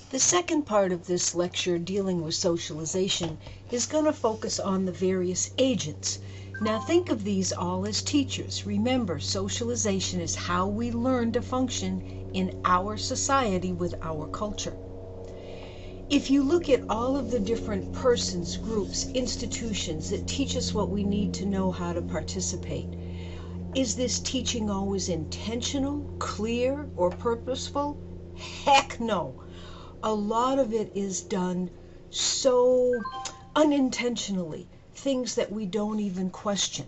The second part of this lecture dealing with socialization is going to focus on the various agents. Now think of these all as teachers. Remember, socialization is how we learn to function in our society with our culture. If you look at all of the different persons, groups, institutions that teach us what we need to know how to participate, is this teaching always intentional, clear, or purposeful? Heck no. A lot of it is done so unintentionally, things that we don't even question.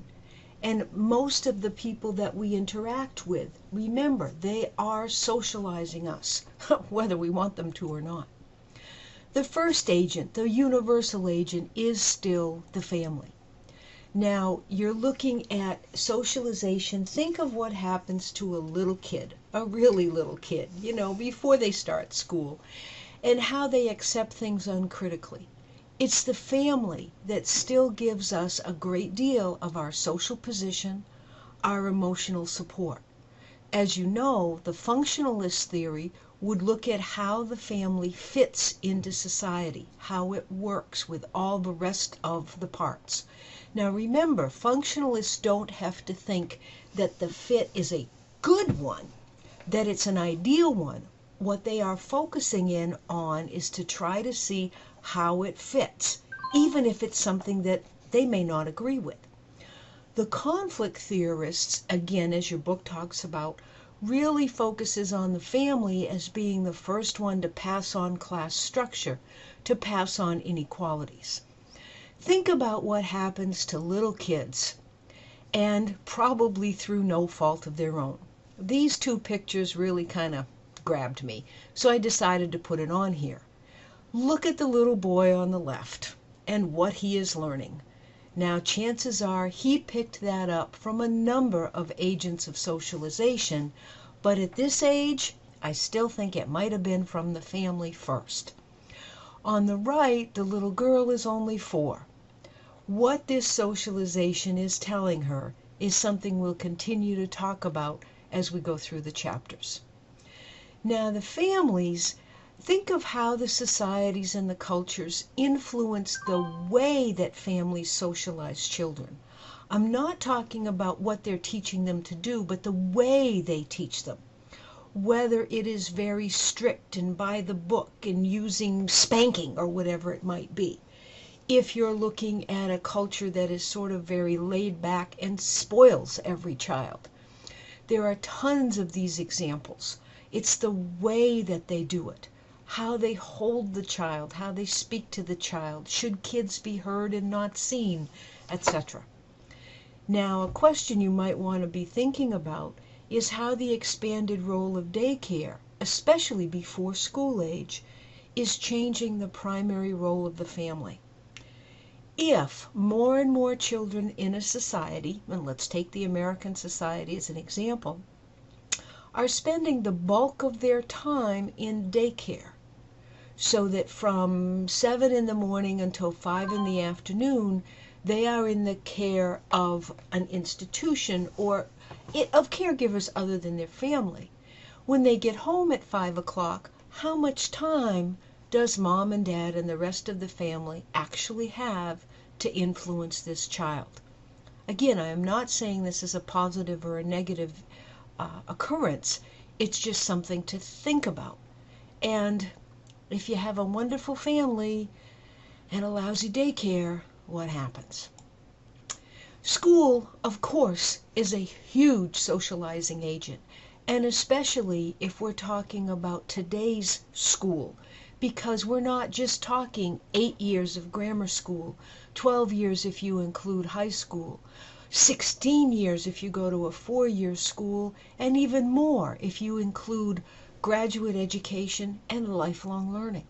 And most of the people that we interact with, remember, they are socializing us, whether we want them to or not. The first agent, the universal agent, is still the family. Now, you're looking at socialization. Think of what happens to a little kid, a really little kid, before they start school, and how they accept things uncritically. It's the family that still gives us a great deal of our social position, our emotional support. As you know, the functionalist theory would look at how the family fits into society, how it works with all the rest of the parts. Now remember, functionalists don't have to think that the fit is a good one, that it's an ideal one. What they are focusing in on is to try to see how it fits, even if it's something that they may not agree with. The conflict theorists, again, as your book talks about, really focuses on the family as being the first one to pass on class structure, to pass on inequalities. Think about what happens to little kids, and probably through no fault of their own. These two pictures really kind of grabbed me, so I decided to put it on here. Look at the little boy on the left and what he is learning. Now, chances are he picked that up from a number of agents of socialization, but at this age, I still think it might have been from the family first. On the right, the little girl is only 4. What this socialization is telling her is something we'll continue to talk about as we go through the chapters. Now, the families, think of how the societies and the cultures influence the way that families socialize children. I'm not talking about what they're teaching them to do, but the way they teach them. Whether it is very strict and by the book and using spanking or whatever it might be. If you're looking at a culture that is sort of very laid back and spoils every child. There are tons of these examples. It's the way that they do it, how they hold the child, how they speak to the child, should kids be heard and not seen, etc. Now, a question you might want to be thinking about is how the expanded role of daycare, especially before school age, is changing the primary role of the family. If more and more children in a society, and let's take the American society as an example, are spending the bulk of their time in daycare, so that from 7 in the morning until 5 in the afternoon, they are in the care of an institution or of caregivers other than their family. When they get home at 5 o'clock, how much time does mom and dad and the rest of the family actually have to influence this child? Again, I am not saying this is a positive or a negative occurrence. It's just something to think about. And if you have a wonderful family and a lousy daycare, what happens? School, of course, is a huge socializing agent, and especially if we're talking about today's school, because we're not just talking 8 years of grammar school, 12 years if you include high school, 16 years if you go to a 4-year school, and even more if you include graduate education and lifelong learning.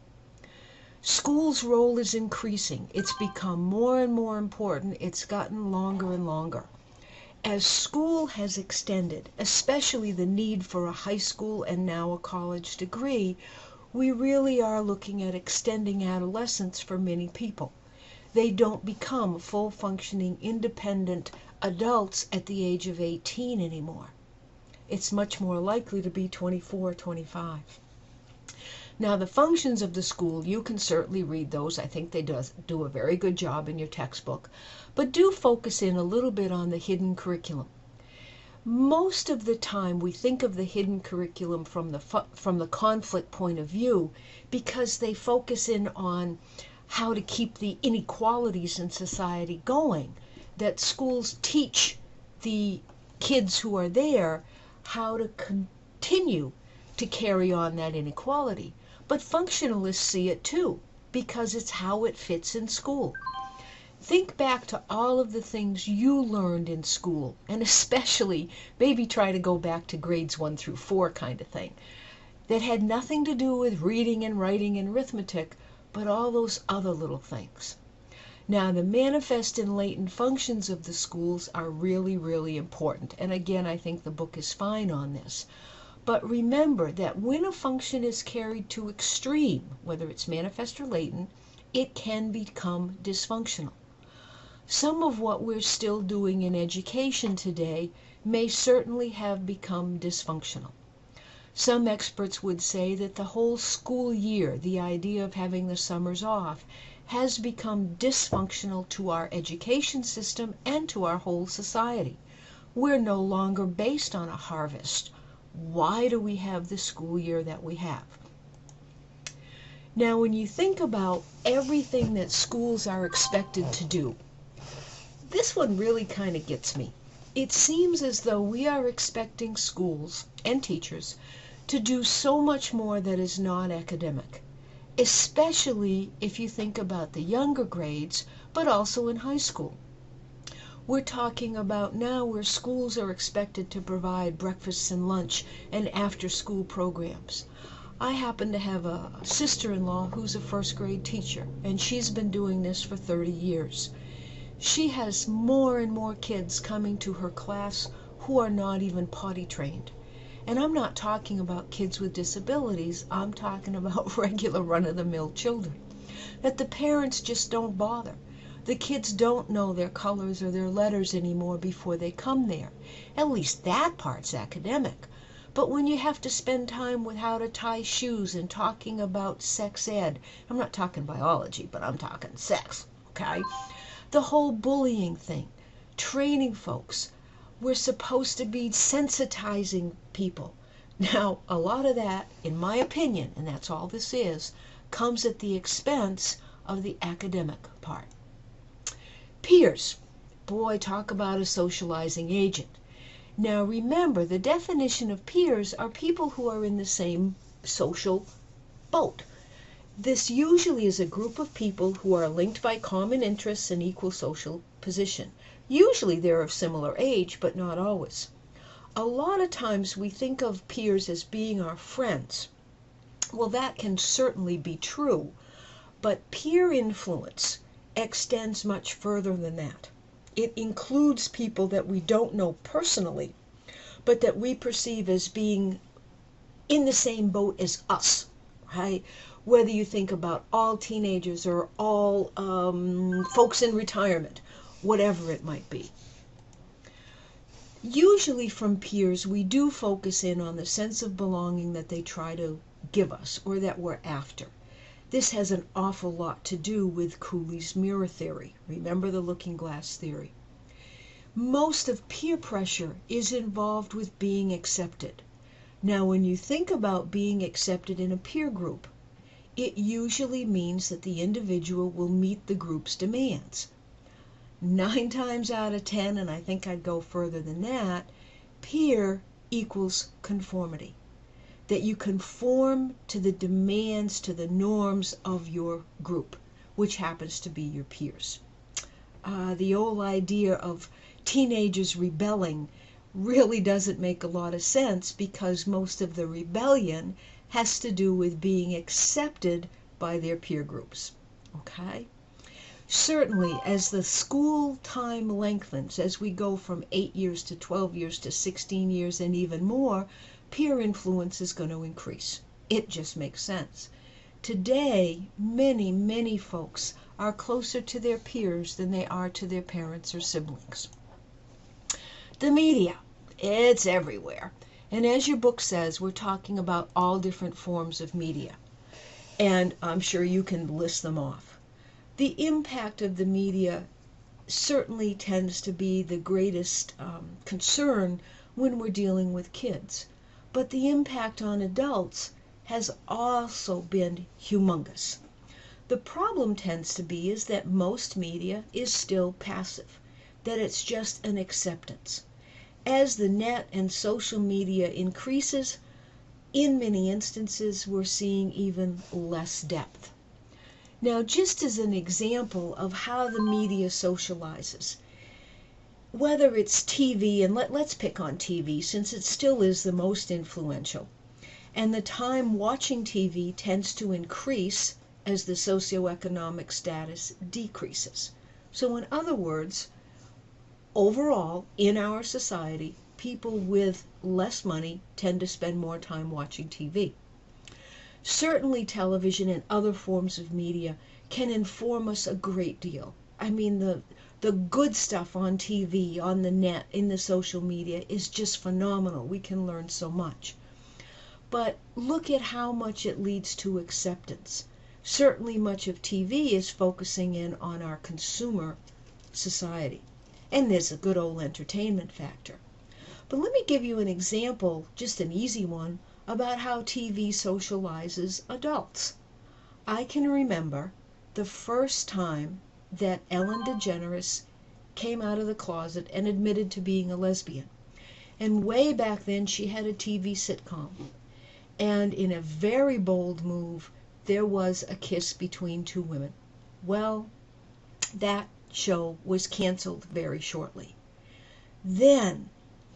School's role is increasing. It's become more and more important. It's gotten longer and longer. As school has extended, especially the need for a high school and now a college degree, we really are looking at extending adolescence for many people. They don't become full functioning independent adults at the age of 18 anymore. It's much more likely to be 24, 25. Now, the functions of the school, you can certainly read those. I think they do a very good job in your textbook. But do focus in a little bit on the hidden curriculum. Most of the time, we think of the hidden curriculum from the conflict point of view because they focus in on how to keep the inequalities in society going, that schools teach the kids who are there how to continue to carry on that inequality. But functionalists see it too, because it's how it fits in school. Think back to all of the things you learned in school, and especially maybe try to go back to grades 1 through 4 kind of thing, that had nothing to do with reading and writing and arithmetic, but all those other little things. Now, the manifest and latent functions of the schools are really, really important. And again, I think the book is fine on this. But remember that when a function is carried to extreme, whether it's manifest or latent, it can become dysfunctional. Some of what we're still doing in education today may certainly have become dysfunctional. Some experts would say that the whole school year, the idea of having the summers off, has become dysfunctional to our education system and to our whole society. We're no longer based on a harvest. Why do we have the school year that we have? Now, when you think about everything that schools are expected to do, this one really kind of gets me. It seems as though we are expecting schools and teachers to do so much more that is not academic, especially if you think about the younger grades, but also in high school. We're talking about now where schools are expected to provide breakfasts and lunch and after-school programs. I happen to have a sister-in-law who's a first-grade teacher, and she's been doing this for 30 years. She has more and more kids coming to her class who are not even potty trained. And I'm not talking about kids with disabilities, I'm talking about regular run-of-the-mill children, that the parents just don't bother. The kids don't know their colors or their letters anymore before they come there. At least that part's academic. But when you have to spend time with how to tie shoes and talking about sex ed, I'm not talking biology, but I'm talking sex, okay? The whole bullying thing, training folks. We're supposed to be sensitizing people. Now, a lot of that, in my opinion, and that's all this is, comes at the expense of the academic part. Peers. Boy, talk about a socializing agent. Now remember, the definition of peers are people who are in the same social boat. This usually is a group of people who are linked by common interests and equal social position. Usually they're of similar age, but not always. A lot of times we think of peers as being our friends. Well, that can certainly be true, but peer influence extends much further than that. It includes people that we don't know personally, but that we perceive as being in the same boat as us, right? Whether you think about all teenagers or all folks in retirement, whatever it might be. Usually from peers, we do focus in on the sense of belonging that they try to give us or that we're after. This has an awful lot to do with Cooley's mirror theory. Remember the looking glass theory. Most of peer pressure is involved with being accepted. Now, when you think about being accepted in a peer group, it usually means that the individual will meet the group's demands. 9 times out of 10, and I think I'd go further than that, peer equals conformity. That you conform to the demands, to the norms of your group, which happens to be your peers. The old idea of teenagers rebelling really doesn't make a lot of sense because most of the rebellion has to do with being accepted by their peer groups. Okay? Certainly, as the school time lengthens, as we go from 8 years to 12 years to 16 years and even more, peer influence is going to increase. It just makes sense. Today, many, many folks are closer to their peers than they are to their parents or siblings. The media, it's everywhere. And as your book says, we're talking about all different forms of media. And I'm sure you can list them off. The impact of the media certainly tends to be the greatest concern when we're dealing with kids. But the impact on adults has also been humongous. The problem tends to be is that most media is still passive, that it's just an acceptance. As the net and social media increases, in many instances we're seeing even less depth. Now, just as an example of how the media socializes, whether it's TV, and let's pick on TV since it still is the most influential, and the time watching TV tends to increase as the socioeconomic status decreases. So in other words, overall in our society, people with less money tend to spend more time watching TV. Certainly television and other forms of media can inform us a great deal. I mean, the good stuff on TV, on the net, in the social media is just phenomenal. We can learn so much. But look at how much it leads to acceptance. Certainly much of TV is focusing in on our consumer society. And there's a good old entertainment factor. But let me give you an example, just an easy one, about how TV socializes adults. I can remember the first time that Ellen DeGeneres came out of the closet and admitted to being a lesbian. And way back then she had a TV sitcom. And in a very bold move, there was a kiss between two women. Well, that show was canceled very shortly. Then,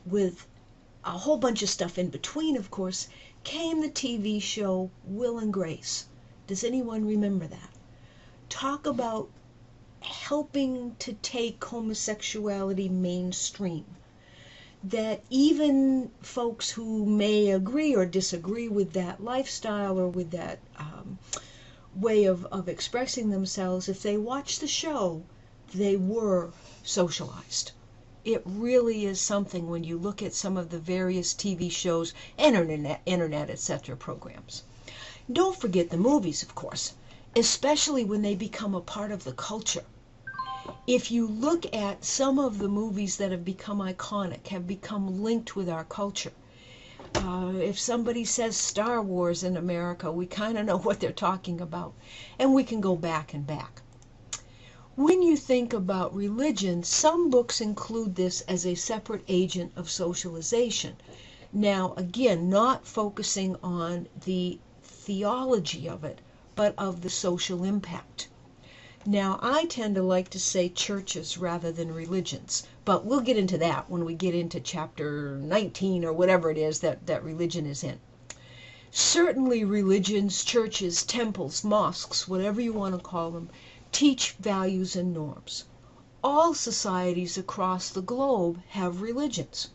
with a whole bunch of stuff in between, of course, came the TV show Will and Grace. Does anyone remember that? Talk about helping to take homosexuality mainstream. That even folks who may agree or disagree with that lifestyle or with that way of expressing themselves, if they watch the show, they were socialized. It really is something when you look at some of the various TV shows, internet, etc. programs. Don't forget the movies, of course, especially when they become a part of the culture. If you look at some of the movies that have become iconic, have become linked with our culture, if somebody says Star Wars in America, we kind of know what they're talking about, and we can go back and back. When you think about religion, some books include this as a separate agent of socialization. Now, again, not focusing on the theology of it, but of the social impact. Now, I tend to like to say churches rather than religions, but we'll get into that when we get into chapter 19 or whatever it is that religion is in. Certainly religions, churches, temples, mosques, whatever you want to call them, teach values and norms. All societies across the globe have religions.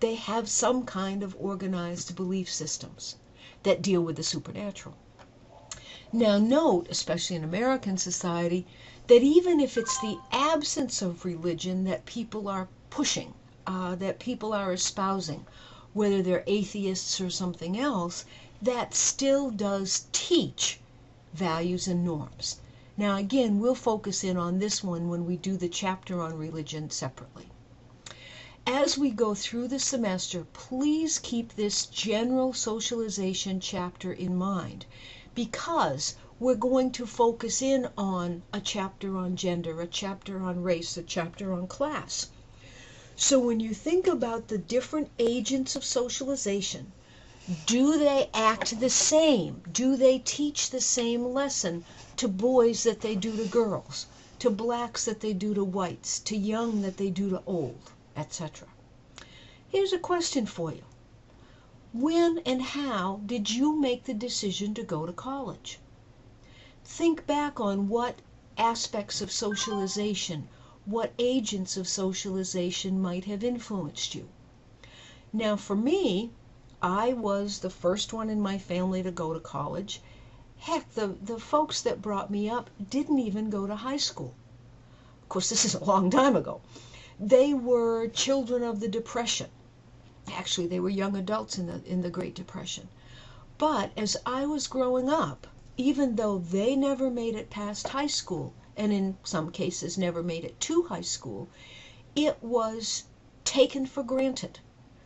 They have some kind of organized belief systems that deal with the supernatural. Now note, especially in American society, that even if it's the absence of religion that people are pushing, that people are espousing, whether they're atheists or something else, that still does teach values and norms. Now again, we'll focus in on this one when we do the chapter on religion separately. As we go through the semester, please keep this general socialization chapter in mind, because we're going to focus in on a chapter on gender, a chapter on race, a chapter on class. So when you think about the different agents of socialization, do they act the same? Do they teach the same lesson to boys that they do to girls, to blacks that they do to whites, to young that they do to old, etc.? Here's a question for you. When and how did you make the decision to go to college? Think back on what aspects of socialization, what agents of socialization might have influenced you. Now for me, I was the first one in my family to go to college. Heck, the folks that brought me up didn't even go to high school. Of course, this is a long time ago. They were children of the Depression. Actually, they were young adults in the Great Depression. But as I was growing up, even though they never made it past high school, and in some cases never made it to high school, it was taken for granted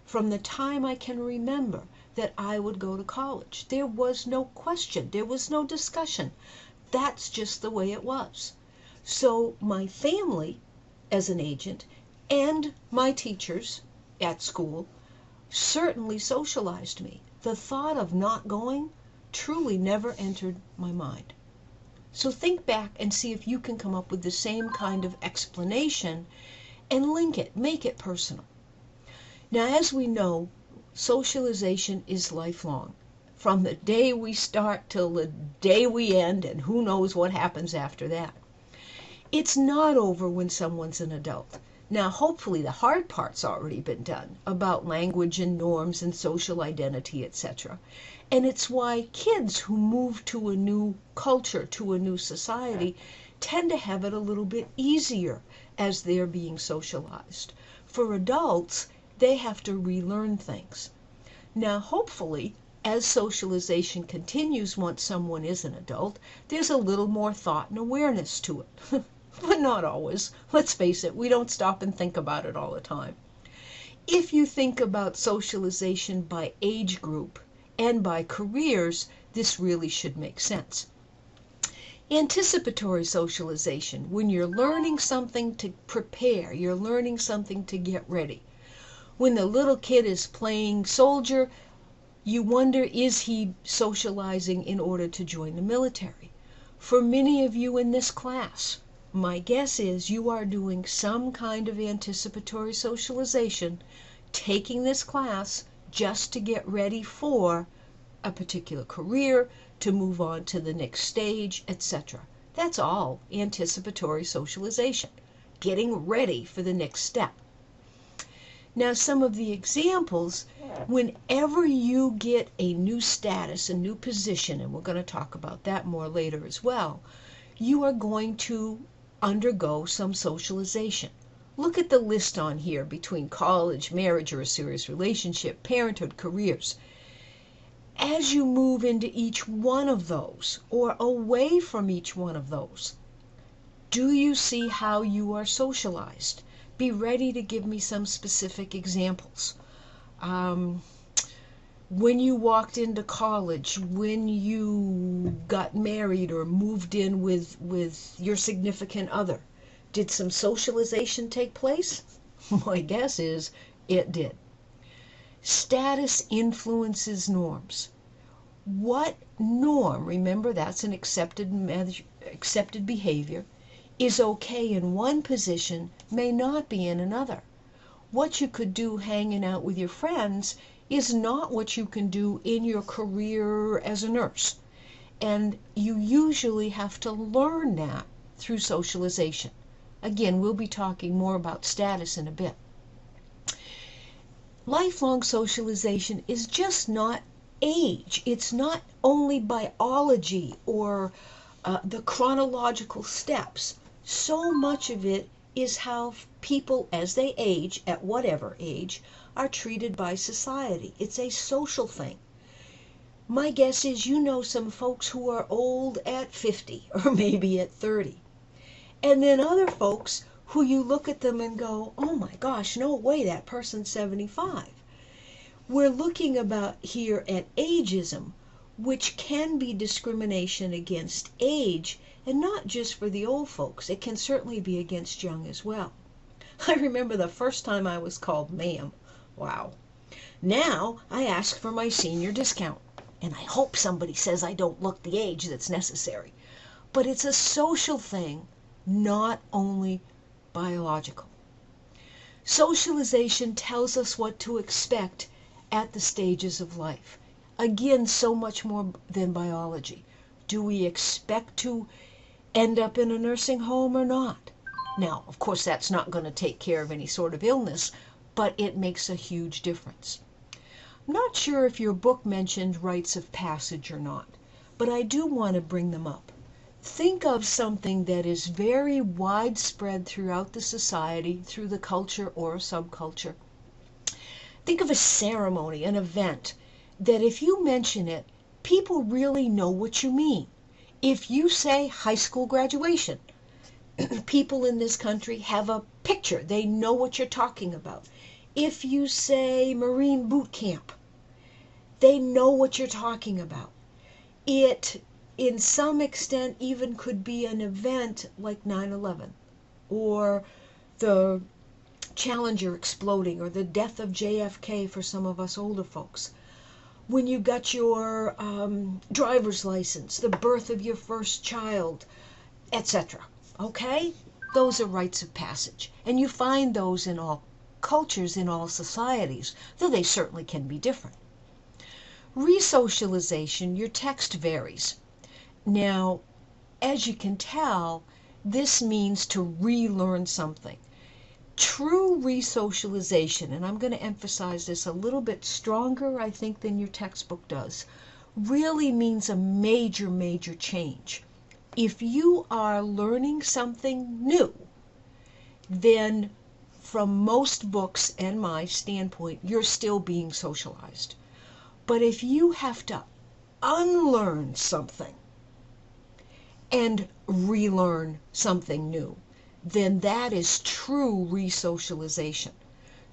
from the time I can remember that I would go to college. There was no question, there was no discussion. That's just the way it was. So my family, as an agent, and my teachers at school certainly socialized me. The thought of not going truly never entered my mind. So think back and see if you can come up with the same kind of explanation and link it, make it personal. Now, as we know, socialization is lifelong. From the day we start till the day we end, and who knows what happens after that. It's not over when someone's an adult. Now, hopefully the hard part's already been done about language and norms and social identity, etc. And it's why kids who move to a new culture, to a new society, tend to have it a little bit easier as they're being socialized. For adults, they have to relearn things. Now, hopefully, as socialization continues once someone is an adult, there's a little more thought and awareness to it. But not always. Let's face it, we don't stop and think about it all the time. If you think about socialization by age group and by careers, this really should make sense. Anticipatory socialization, when you're learning something to prepare, you're learning something to get ready. When the little kid is playing soldier, you wonder, is he socializing in order to join the military? For many of you in this class, my guess is you are doing some kind of anticipatory socialization, taking this class just to get ready for a particular career, to move on to the next stage, etc. That's all anticipatory socialization, getting ready for the next step. Now, some of the examples, whenever you get a new status, a new position, and we're going to talk about that more later as well, you are going to undergo some socialization. Look at the list on here between college, marriage or a serious relationship, parenthood, careers. As you move into each one of those or away from each one of those, do you see how you are socialized? Be ready to give me some specific examples. When you walked into college, when you got married or moved in with your significant other, did some socialization take place? My guess is it did. Status influences norms. What norm, remember that's an accepted behavior, is okay in one position may not be in another. What you could do hanging out with your friends is not what you can do in your career as a nurse. And you usually have to learn that through socialization. Again, we'll be talking more about status in a bit. Lifelong socialization is just not age. It's not only biology or the chronological steps. So much of it is how people, as they age, at whatever age, are treated by society. It's a social thing. My guess is you know some folks who are old at 50 or maybe at 30. And then other folks who you look at them and go, oh my gosh, no way, that person's 75. We're looking about here at ageism, which can be discrimination against age, and not just for the old folks. It can certainly be against young as well. I remember the first time I was called ma'am. Wow. Now I ask for my senior discount, and I hope somebody says I don't look the age that's necessary. But it's a social thing, not only biological. Socialization tells us what to expect at the stages of life. Again, so much more than biology. Do we expect to end up in a nursing home or not? Now, of course, that's not going to take care of any sort of illness, but it makes a huge difference. I'm not sure if your book mentioned rites of passage or not, but I do want to bring them up. Think of something that is very widespread throughout the society, through the culture or subculture. Think of a ceremony, an event, that if you mention it, people really know what you mean. If you say high school graduation, people in this country have a picture. They know what you're talking about. If you say Marine boot camp, they know what you're talking about. It, in some extent, even could be an event like 9/11 or the Challenger exploding or the death of JFK for some of us older folks. When you got your driver's license, the birth of your first child, etc. Okay? Those are rites of passage. And you find those in all cultures, in all societies, though they certainly can be different. Resocialization, your text varies. Now, as you can tell, this means to relearn something. True resocialization, and I'm going to emphasize this a little bit stronger, I think, than your textbook does, really means a major, major change. If you are learning something new, then from most books and my standpoint, you're still being socialized. But if you have to unlearn something and relearn something new, then that is true resocialization.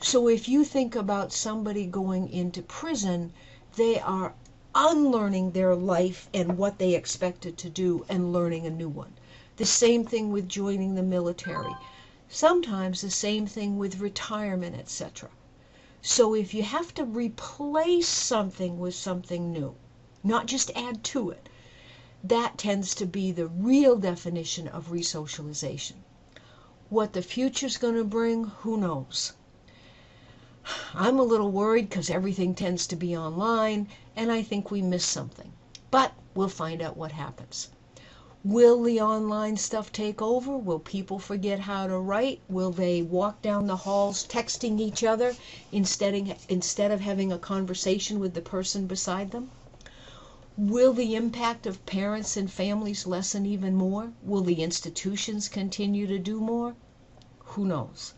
So if you think about somebody going into prison, they are unlearning their life and what they expected to do and learning a new one. The same thing with joining the military. Sometimes the same thing with retirement, etc. So if you have to replace something with something new, not just add to it, that tends to be the real definition of resocialization. What the future's going to bring, who knows? I'm a little worried because everything tends to be online, and I think we miss something. But we'll find out what happens. Will the online stuff take over? Will people forget how to write? Will they walk down the halls texting each other instead of having a conversation with the person beside them? Will the impact of parents and families lessen even more? Will the institutions continue to do more? Who knows?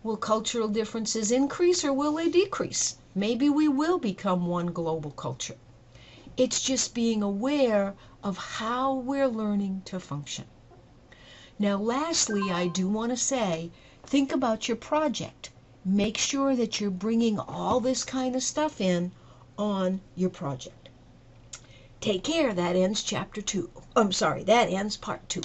Will cultural differences increase or will they decrease? Maybe we will become one global culture. It's just being aware of how we're learning to function. Now, lastly, I do want to say, think about your project. Make sure that you're bringing all this kind of stuff in on your project. Take care. That ends chapter 2. That ends part 2.